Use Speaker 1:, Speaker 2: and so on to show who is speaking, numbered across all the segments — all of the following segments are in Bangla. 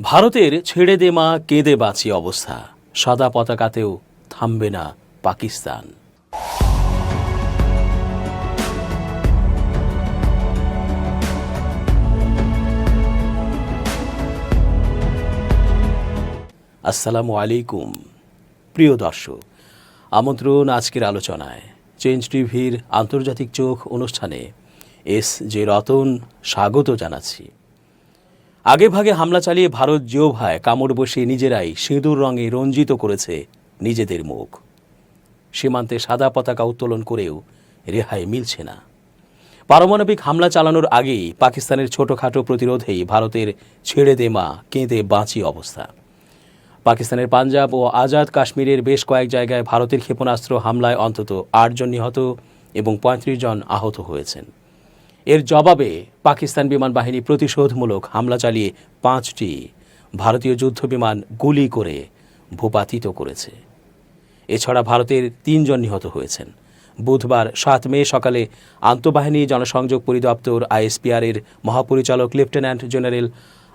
Speaker 1: ভারতের ছেড়ে দে মা কেঁদে বাঁচি অবস্থা, সাদা পতাকাতেও থামবে না পাকিস্তান। আসসালামু আলাইকুম প্রিয় দর্শক, আমন্ত্রণ আজকের আলোচনায়। চেঞ্জ টিভির আন্তর্জাতিক চোখ অনুষ্ঠানে এস জে রতন স্বাগত জানাচ্ছি। আগে ভাগে হামলা চালিয়ে ভারত জিহ্বায় কামড় বসিয়ে নিজেরাই সিঁদুর রঙে রঞ্জিত করেছে নিজেদের মুখ। সীমান্তে সাদা পতাকা উত্তোলন করেও রেহাই মিলছে না। পারমাণবিক হামলা চালানোর আগেই পাকিস্তানের ছোটখাটো প্রতিরোধেই ভারতের ছেড়ে দে মা কেঁদে বাঁচি অবস্থা। পাকিস্তানের পাঞ্জাব ও আজাদ কাশ্মীরের বেশ কয়েক জায়গায় ভারতের ক্ষেপণাস্ত্র হামলায় অন্তত 8 জন নিহত এবং 35 জন আহত হয়েছেন। এর জবাবে পাকিস্তান বিমান বাহিনী প্রতিশোধমূলক হামলা চালিয়ে 5টি ভারতীয় যুদ্ধবিমান গুলি করে ভূপাতিত করেছে। এছাড়া ভারতের 3 জন নিহত হয়েছেন। বুধবার 7 মে সকালে আন্তঃবাহিনী জনসংযোগ পরিদপ্তর আইএসপিআর-এর মহাপরিচালক লেফটেন্যান্ট জেনারেল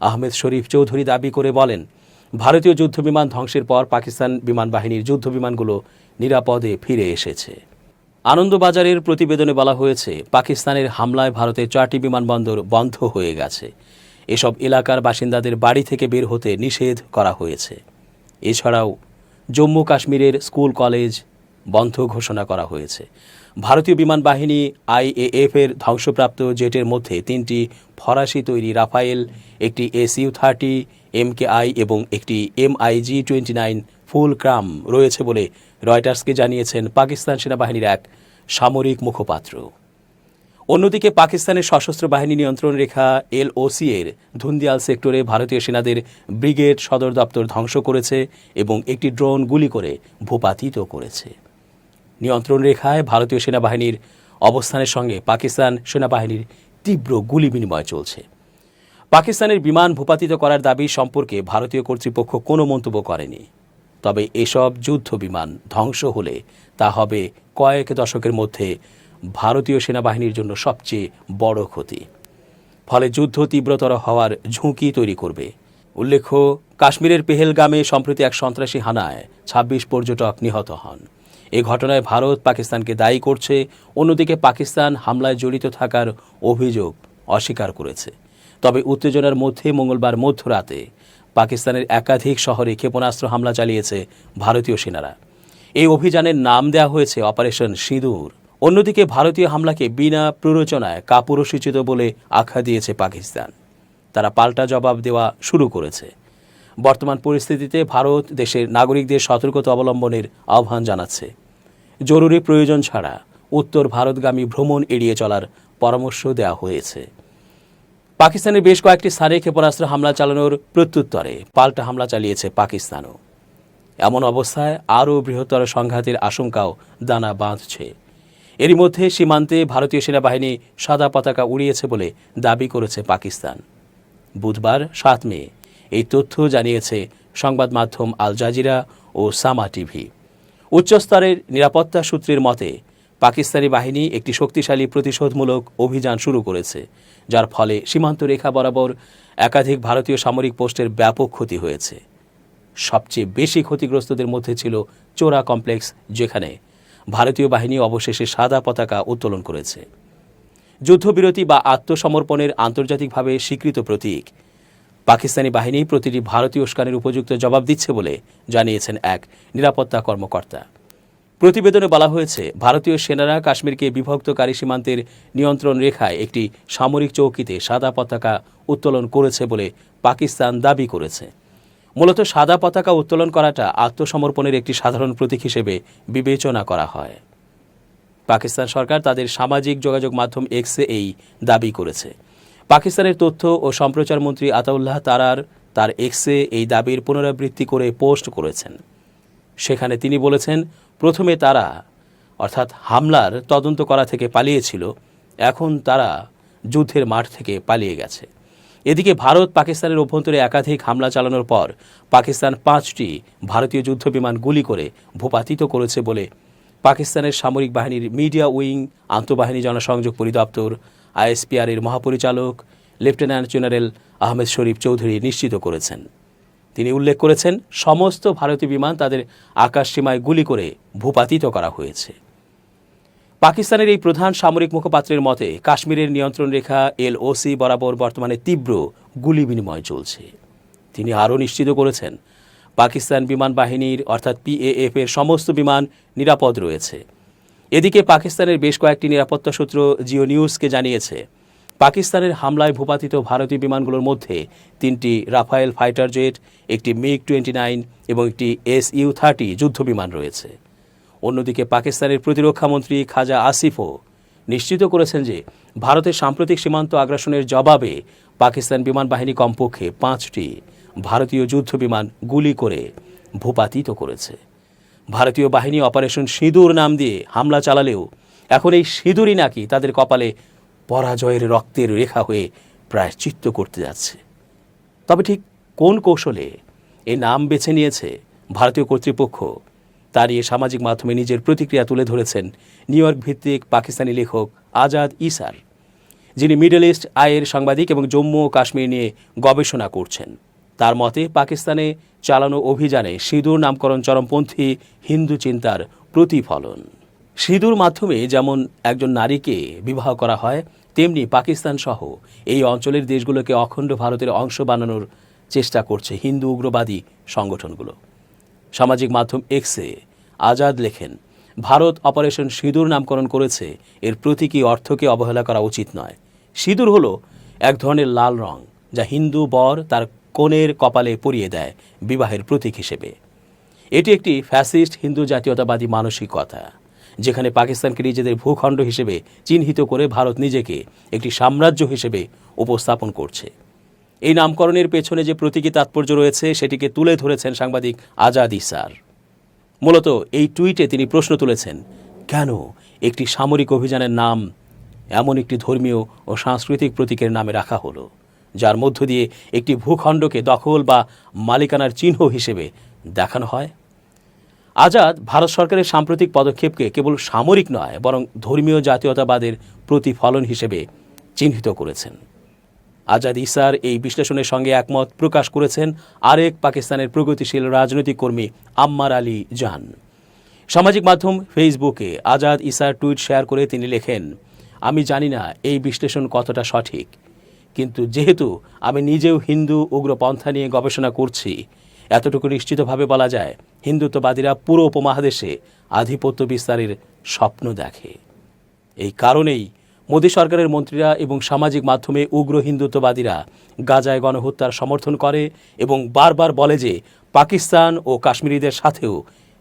Speaker 1: আহমেদ শরীফ চৌধুরী দাবি করে বলেন, ভারতীয় যুদ্ধবিমান ধ্বংসের পর পাকিস্তান বিমান বাহিনীর যুদ্ধবিমানগুলো নিরাপদে ফিরে এসেছে। আনন্দবাজারের প্রতিবেদনে বলা হয়েছে, পাকিস্তানের হামলায় ভারতের 4টি বিমানবন্দর বন্ধ হয়ে গেছে। এসব এলাকার বাসিন্দাদের বাড়ি থেকে বের হতে নিষেধ করা হয়েছে। এছাড়াও জম্মু কাশ্মীরের স্কুল কলেজ বন্ধ ঘোষণা করা হয়েছে। ভারতীয় বিমান বাহিনী আইএএফ-এর ধ্বংসপ্রাপ্ত জেটের মধ্যে 3টি ফরাসি তৈরি রাফায়েল, একটি SU-30 MKI এবং একটি MiG-29 ফুলক্রাম রয়েছে বলে রয়টার্সকে জানিয়েছেন পাকিস্তান সেনাবাহিনীর এক সামরিক মুখপাত্র। অন্যদিকে পাকিস্তানের সশস্ত্র বাহিনী নিয়ন্ত্রণ রেখা LOC-এর ধুন্দিয়াল সেক্টরে ভারতীয় সেনাদের ব্রিগেড সদর দপ্তর ধ্বংস করেছে এবং একটি ড্রোন গুলি করে ভূপাতিত করেছে। নিয়ন্ত্রণ রেখায় ভারতীয় সেনাবাহিনীর অবস্থানের সঙ্গে পাকিস্তান সেনাবাহিনীর তীব্র গুলি বিনিময় চলছে। পাকিস্তানের বিমান ভূপাতিত করার দাবি সম্পর্কে ভারতীয় কর্তৃপক্ষ কোনো মন্তব্য করেনি। তবে এসব যুদ্ধ বিমান ধ্বংস হলে তা হবে কয়েক দশকের মধ্যে ভারতীয় সেনাবাহিনীর জন্য সবচেয়ে বড় ক্ষতি। ফলে যুদ্ধ তীব্রতর হওয়ার ঝুঁকি তৈরি করবে। উল্লেখ্য, কাশ্মীরের পেহেলগামে সম্প্রতি এক সন্ত্রাসী হানায় 26 পর্যটক নিহত হন। এ ঘটনায় ভারত পাকিস্তানকে দায়ী করছে। অন্যদিকে পাকিস্তান হামলায় জড়িত থাকার অভিযোগ অস্বীকার করেছে। তবে উত্তেজনার মধ্যে মঙ্গলবার মধ্যরাতে পাকিস্তানের একাধিক শহরে ক্ষেপণাস্ত্র হামলা চালিয়েছে ভারতীয় সেনারা। এই অভিযানের নাম দেওয়া হয়েছে অপারেশন সিঁদুর। অন্যদিকে ভারতীয় হামলাকে বিনা প্ররোচনায় কাপুরুষোচিত বলে আখ্যা দিয়েছে পাকিস্তান। তারা পাল্টা জবাব দেওয়া শুরু করেছে। বর্তমান পরিস্থিতিতে ভারত দেশের নাগরিকদের সতর্কতা অবলম্বনের আহ্বান জানাচ্ছে। জরুরি প্রয়োজন ছাড়া উত্তর ভারতগামী ভ্রমণ এড়িয়ে চলার পরামর্শ দেওয়া হয়েছে। পাকিস্তানের বেশ কয়েকটি স্থানে ক্ষেপণাস্ত্র হামলা চালানোর প্রত্যুত্তরে পাল্টা হামলা চালিয়েছে পাকিস্তানও। এমন অবস্থায় আরও বৃহত্তর সংঘাতের আশঙ্কাও দানা বাঁধছে। এরই মধ্যে সীমান্তে ভারতীয় সেনাবাহিনী সাদা পতাকা উড়িয়েছে বলে দাবি করেছে পাকিস্তান। বুধবার 7 মে এই তথ্য জানিয়েছে সংবাদ মাধ্যম আল জাজিরা ও সামা টিভি। উচ্চস্তরের নিরাপত্তা সূত্রের মতে, পাকিস্তানি বাহিনী একটি শক্তিশালী প্রতিশোধমূলক অভিযান শুরু করেছে, যার ফলে সীমান্ত রেখা বরাবর একাধিক ভারতীয় সামরিক পোস্টের ব্যাপক ক্ষতি হয়েছে। সবচেয়ে বেশি ক্ষতিগ্রস্তদের মধ্যে ছিল চোরা কমপ্লেক্স, যেখানে ভারতীয় বাহিনী অবশেষে সাদা পতাকা উত্তোলন করেছে। যুদ্ধবিরতি বা আত্মসমর্পণের আন্তর্জাতিকভাবে স্বীকৃত প্রতীক। পাকিস্তানি বাহিনী প্রতিটি ভারতীয় উস্কানির উপযুক্ত জবাব দিচ্ছে বলে জানিয়েছেন এক নিরাপত্তা কর্মকর্তা। প্রতিবেদনে বলা হয়েছে, ভারতীয় সেনারা কাশ্মীরকে বিভক্তকারী সীমান্তের নিয়ন্ত্রণ রেখায় একটি সামরিক চৌকিতে সাদা পতাকা উত্তোলন করেছে বলে পাকিস্তান দাবি করেছে। মূলত সাদা পতাকা উত্তোলন করাটা আত্মসমর্পণের একটি সাধারণ প্রতীক হিসেবে বিবেচনা করা হয়। পাকিস্তান সরকার তাদের সামাজিক যোগাযোগ মাধ্যম এক্সে এই দাবি করেছে। পাকিস্তানের তথ্য ও সম্প্রচার মন্ত্রী আতাউল্লাহ তারার তার এক্সে এই দাবির পুনরাবৃত্তি করে পোস্ট করেছেন। সেখানে তিনি বলেছেন, প্রথমে তারা অর্থাৎ হামলার তদন্ত করা থেকে পালিয়েছিল, এখন তারা যুদ্ধের মাঠ থেকে পালিয়ে গেছে। এদিকে ভারত পাকিস্তানের অভ্যন্তরে একাধিক হামলা চালানোর পর পাকিস্তান 5টি ভারতীয় যুদ্ধবিমান গুলি করে ভূপাতিত করেছে বলে পাকিস্তানের সামরিক বাহিনীর মিডিয়া উইং আন্তঃবাহিনী জনসংযোগ পরিদপ্তর আইএসপিআর-এর মহাপরিচালক লেফটেন্যান্ট জেনারেল আহমেদ শরীফ চৌধুরী নিশ্চিত করেছেন। তিনি উল্লেখ করেছেন, সমস্ত ভারতীয় বিমান তাদের আকাশসীমায় গুলি করে ভূপাতিত করা হয়েছে। পাকিস্তানের এই প্রধান সামরিক মুখপাত্রের মতে, কাশ্মীরের নিয়ন্ত্রণ রেখা LOC বরাবর বর্তমানে তীব্র গুলি বিনিময় চলছে। তিনি আরও নিশ্চিত করেছেন, পাকিস্তান বিমান বাহিনীর অর্থাৎ PAF এর সমস্ত বিমান নিরাপদ রয়েছে। এদিকে পাকিস্তানের বেশ কয়েকটি নিরাপত্তা সূত্র জিও নিউজকে জানিয়েছে, পাকিস্তানের হামলায় ভূপাতিত ভারতীয় বিমানগুলোর মধ্যে 3টি রাফায়েল ফাইটার জেট, একটি MiG-29 এবং একটি Su-30 যুদ্ধবিমান রয়েছে। অন্যদিকে পাকিস্তানের প্রতিরক্ষামন্ত্রী খাজা আসিফও নিশ্চিত করেছেন যে ভারতের সাম্প্রতিক সীমান্ত আগ্রাসনের জবাবে পাকিস্তান বিমান বাহিনী কমপক্ষে 5টি ভারতীয় যুদ্ধবিমান গুলি করে ভূপাতিত করেছে। ভারতীয় বাহিনী অপারেশন সিঁদুর নাম দিয়ে হামলা চালালেও এখন এই সিঁদুরই নাকি তাদের কপালে পরাজয়ের রক্তের রেখা হয়ে প্রায়শ্চিত্ত করতে যাচ্ছে। তবে ঠিক কোন কৌশলে এই নাম বেছে নিয়েছে ভারতীয় কর্তৃপক্ষ, তা নিয়ে সামাজিক মাধ্যমে নিজের প্রতিক্রিয়া তুলে ধরেছেন নিউ ইয়র্ক ভিত্তিক পাকিস্তানি লেখক আজাদ ইসার, যিনি মিডল ইস্ট আইয়ের সাংবাদিক এবং জম্মু ও কাশ্মীর নিয়ে গবেষণা করছেন। তার মতে, পাকিস্তানে চালানো অভিযানে সিঁদুর নামকরণ চরমপন্থী হিন্দু চিন্তার প্রতিফলন। সিঁদুর মাধ্যমে যেমন একজন নারীকে বিবাহ করা হয়, তেমনি পাকিস্তান সহ এই অঞ্চলের দেশগুলোকে অখণ্ড ভারতের অংশ বানানোর চেষ্টা করছে হিন্দু উগ্রবাদী সংগঠনগুলো। সামাজিক মাধ্যম এক্সে আজাদ লেখেন, ভারত অপারেশন সিঁদুর নামকরণ করেছে, এর প্রতীকী অর্থকে অবহেলা করা উচিত নয়। সিঁদুর হলো এক ধরনের লাল রং, যা হিন্দু বর তার কনের কপালে পরিয়ে দেয় বিবাহের প্রতীক হিসেবে। এটি একটি ফ্যাসিস্ট হিন্দু জাতীয়তাবাদী মানসিকতা, যেখানে পাকিস্তানকে নিজেদের ভূখণ্ড হিসেবে চিহ্নিত করে ভারত নিজেকে একটি সাম্রাজ্য হিসেবে উপস্থাপন করছে। এই নামকরণের পেছনে যে প্রতীকী তাৎপর্য রয়েছে সেটিকে তুলে ধরেছেন সাংবাদিক আজাদ ইসার। মূলত এই টুইটে তিনি প্রশ্ন তুলেছেন, কেন একটি সামরিক অভিযানের নাম এমন একটি ধর্মীয় ও সাংস্কৃতিক প্রতীকের নামে রাখা হলো, যার মধ্য দিয়ে একটি ভূখণ্ডকে দখল বা মালিকানার চিহ্ন হিসেবে দেখানো হয়। আজাদ ভারত সরকারের সাম্প্রতিক পদক্ষেপকে কেবল সামরিক নয়, বরং ধর্মীয় জাতীয়তাবাদের প্রতিফলন হিসেবে চিহ্নিত করেছেন। আজাদ ইসার এই বিশ্লেষণের সঙ্গে একমত প্রকাশ করেছেন আরেক পাকিস্তানের প্রগতিশীল রাজনৈতিক কর্মী আম্মার আলী জান। সামাজিক মাধ্যম ফেসবুকে আজাদ ইসার টুইট শেয়ার করে তিনি লেখেন, আমি জানি না এই বিশ্লেষণ কতটা সঠিক, কিন্তু যেহেতু আমি নিজেও হিন্দু উগ্রপন্থা নিয়ে গবেষণা করছি, এতটুকু নিশ্চিতভাবে বলা যায়, হিন্দুত্ববাদীরা পুরো উপমহাদেশে আধিপত্য বিস্তারের স্বপ্ন দেখে। এই কারণেই মোদী সরকারের মন্ত্রীরা এবং সামাজিক মাধ্যমে উগ্র হিন্দুত্ববাদীরা গাজায় গণহত্যার সমর্থন করে এবং বারবার বলে যে পাকিস্তান ও কাশ্মীরিদের সাথেও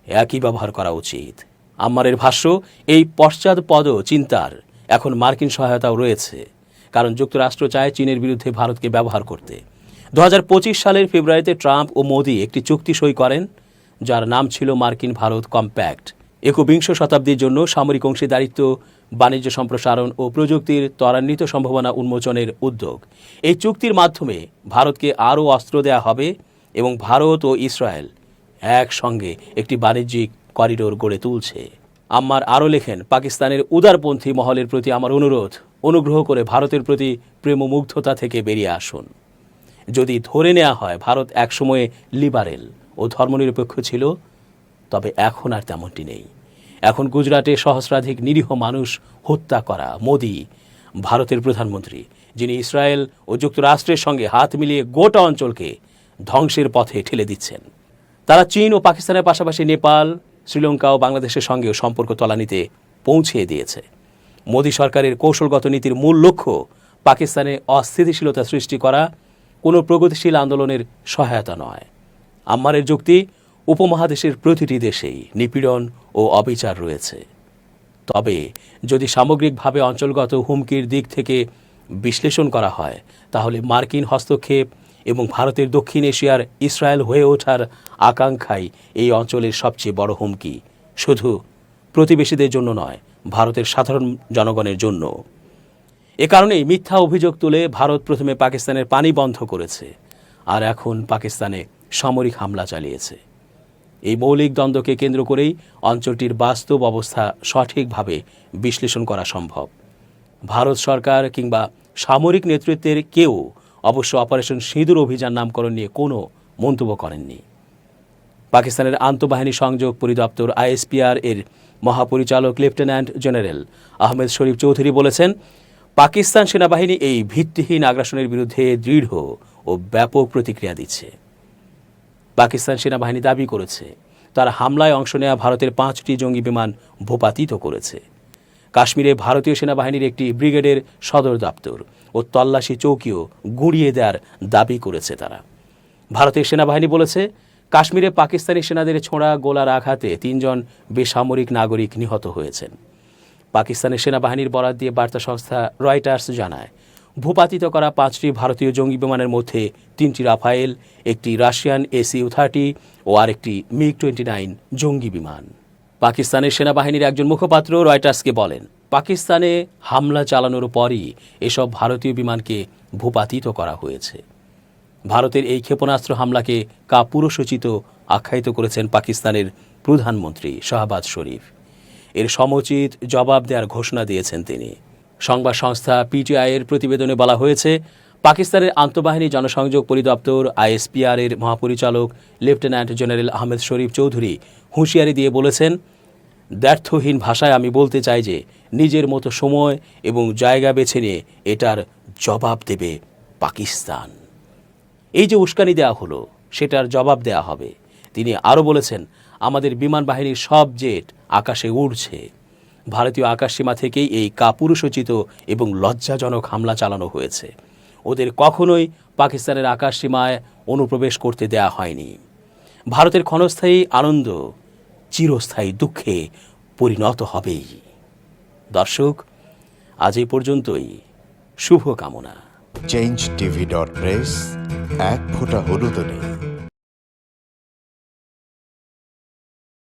Speaker 1: একই ব্যবহার করা উচিত। আম্মারের ভাষ্য, এই পশ্চাৎপদ চিন্তার এখন মার্কিন সহায়তাও রয়েছে, কারণ যুক্তরাষ্ট্র চায় চীনের বিরুদ্ধে ভারতকে ব্যবহার করতে। 2025 সালের ফেব্রুয়ারিতে ট্রাম্প ও মোদি একটি চুক্তি সই করেন, যার নাম ছিল মার্কিন ভারত কম্প্যাক্ট। 21 শতাব্দীর জন্য সামরিক অংশীদারিত্ব, বাণিজ্য সম্প্রসারণ ও প্রযুক্তির ত্বরান্বিত সম্ভাবনা উন্মোচনের উদ্যোগ। এই চুক্তির মাধ্যমে ভারতকে আরও অস্ত্র দেয়া হবে এবং ভারত ও ইসরায়েল একসঙ্গে একটি বাণিজ্যিক করিডোর গড়ে তুলছে। আম্মার আরও লেখেন, পাকিস্তানের উদারপন্থী মহলের প্রতি আমার অনুগ্রহ করে ভারতের প্রতি প্রেমমুগ্ধতা থেকে বেরিয়ে আসুন। যদি ধরে নেওয়া হয় ভারত একসময়ে লিবারেল ও ধর্মনিরপেক্ষ ছিল, তবে এখন আর তেমনটি নেই। এখন গুজরাটে সহস্রাধিক নিরীহ মানুষ হত্যা করা মোদি, ভারতের প্রধানমন্ত্রী, যিনি ইসরায়েল ও যুক্তরাষ্ট্রের সঙ্গে হাত মিলিয়ে গোটা অঞ্চলকে ধ্বংসের পথে ঠেলে দিচ্ছেন। তারা চীন ও পাকিস্তানের পাশাপাশি নেপাল, শ্রীলঙ্কা ও বাংলাদেশের সঙ্গেও সম্পর্ক তলানিতে পৌঁছে দিয়েছে। মোদী সরকারের কৌশলগত নীতির মূল লক্ষ্য পাকিস্তানে অস্থিতিশীলতা সৃষ্টি করা, কোনো প্রগতিশীল আন্দোলনের সহায়তা নয়। আম্মারের যুক্তি, উপমহাদেশের প্রতিটি দেশেই নিপীড়ন ও অবিচার রয়েছে। তবে যদি সামগ্রিকভাবে অঞ্চলগত হুমকির দিক থেকে বিশ্লেষণ করা হয়, তাহলে মার্কিন হস্তক্ষেপ এবং ভারতের দক্ষিণ এশিয়ার ইসরায়েল হয়ে ওঠার আকাঙ্ক্ষাই এই অঞ্চলের সবচেয়ে বড় হুমকি, শুধু প্রতিবেশীদের জন্য নয়, ভারতের সাধারণ জনগণের জন্য। এ কারণেই মিথ্যা অভিযোগ তুলে ভারত প্রথমে পাকিস্তানের পানি বন্ধ করেছে, আর এখন পাকিস্তানে সামরিক হামলা চালিয়েছে। এই মৌলিক দ্বন্দ্বকে কেন্দ্র করেই অঞ্চলটির বাস্তব অবস্থা সঠিকভাবে বিশ্লেষণ করা সম্ভব। ভারত সরকার কিংবা সামরিক নেতৃত্বের কেউ অবশ্য অপারেশন সিঁদুর অভিযান নামকরণ নিয়ে কোনো মন্তব্য করেননি। পাকিস্তানের আন্তঃবাহিনী সংযোগ পরিদপ্তর আইএসপিআর এর মহাপরিচালক লেফটেন্যান্ট জেনারেল আহমেদ শরীফ চৌধুরী বলেছেন, পাকিস্তান সেনাবাহিনী এই ভিত্তিহীন আগ্রাসনের বিরুদ্ধে দৃঢ় ও ব্যাপক প্রতিক্রিয়া দিচ্ছে। পাকিস্তান সেনাবাহিনী দাবি করেছে, তার হামলায় অংশ নেওয়া ভারতের 5টি জঙ্গি বিমান ভূপাতিত করেছে। কাশ্মীরে ভারতীয় সেনাবাহিনীর একটি ব্রিগেডের সদর দপ্তর ও তল্লাশি চৌকিও গুঁড়িয়ে দেওয়ার দাবি করেছে তারা। ভারতের সেনাবাহিনী বলেছে, কাশ্মীরে পাকিস্তানি সেনাদের ছোঁড়া গোলার আঘাতে 3 জন বেসামরিক নাগরিক নিহত হয়েছেন। পাকিস্তানের সেনাবাহিনীর বরাত দিয়ে বার্তা সংস্থা রয়টার্স জানায়, ভূপাতিত করা 5টি ভারতীয় জঙ্গি বিমানের মধ্যে 3টি রাফায়েল, একটি রাশিয়ান SU-30 ও আরেকটি MiG-29 জঙ্গি বিমান। পাকিস্তানের সেনাবাহিনীর একজন মুখপাত্র রয়টার্সকে বলেন, পাকিস্তানে হামলা চালানোর পরই এসব ভারতীয় বিমানকে ভূপাতিত করা হয়েছে। ভারতের এই ক্ষেপণাস্ত্র হামলাকে কাপুরুষোচিত আখ্যায়িত করেছেন পাকিস্তানের প্রধানমন্ত্রী শাহবাজ শরীফ। এর সমুচিত জবাব দেওয়ার ঘোষণা দিয়েছেন তিনি। সংবাদ সংস্থা PTI এর প্রতিবেদনে বলা হয়েছে, পাকিস্তানের আন্তঃবাহিনী জনসংযোগ পরিদপ্তর আইএসপিআর এর মহাপরিচালক লেফটেন্যান্ট জেনারেল আহমেদ শরীফ চৌধুরী হুঁশিয়ারি দিয়ে বলেছেন, দ্ব্যর্থহীন ভাষায় আমি বলতে চাই যে নিজের মতো সময় এবং জায়গা বেছে নিয়ে এটার জবাব দেবে পাকিস্তান। এই যে উস্কানি দেওয়া হলো, সেটার জবাব দেওয়া হবে। তিনি আরও বলেছেন, আমাদের বিমান বাহিনীর সব জেট আকাশে উড়ছে। ভারতীয় আকাশসীমা থেকেই এই কাপুরুষোচিত এবং লজ্জাজনক হামলা চালানো হয়েছে। ওদের কখনোই পাকিস্তানের আকাশসীমায় অনুপ্রবেশ করতে দেয়া হয়নি। ভারতের ক্ষণস্থায়ী আনন্দ চিরস্থায়ী দুঃখে পরিণত হবেই। দর্শক, আজ এই পর্যন্তই। শুভকামনা।
Speaker 2: changetv.press, এক ফোঁটা হলুদও নেই।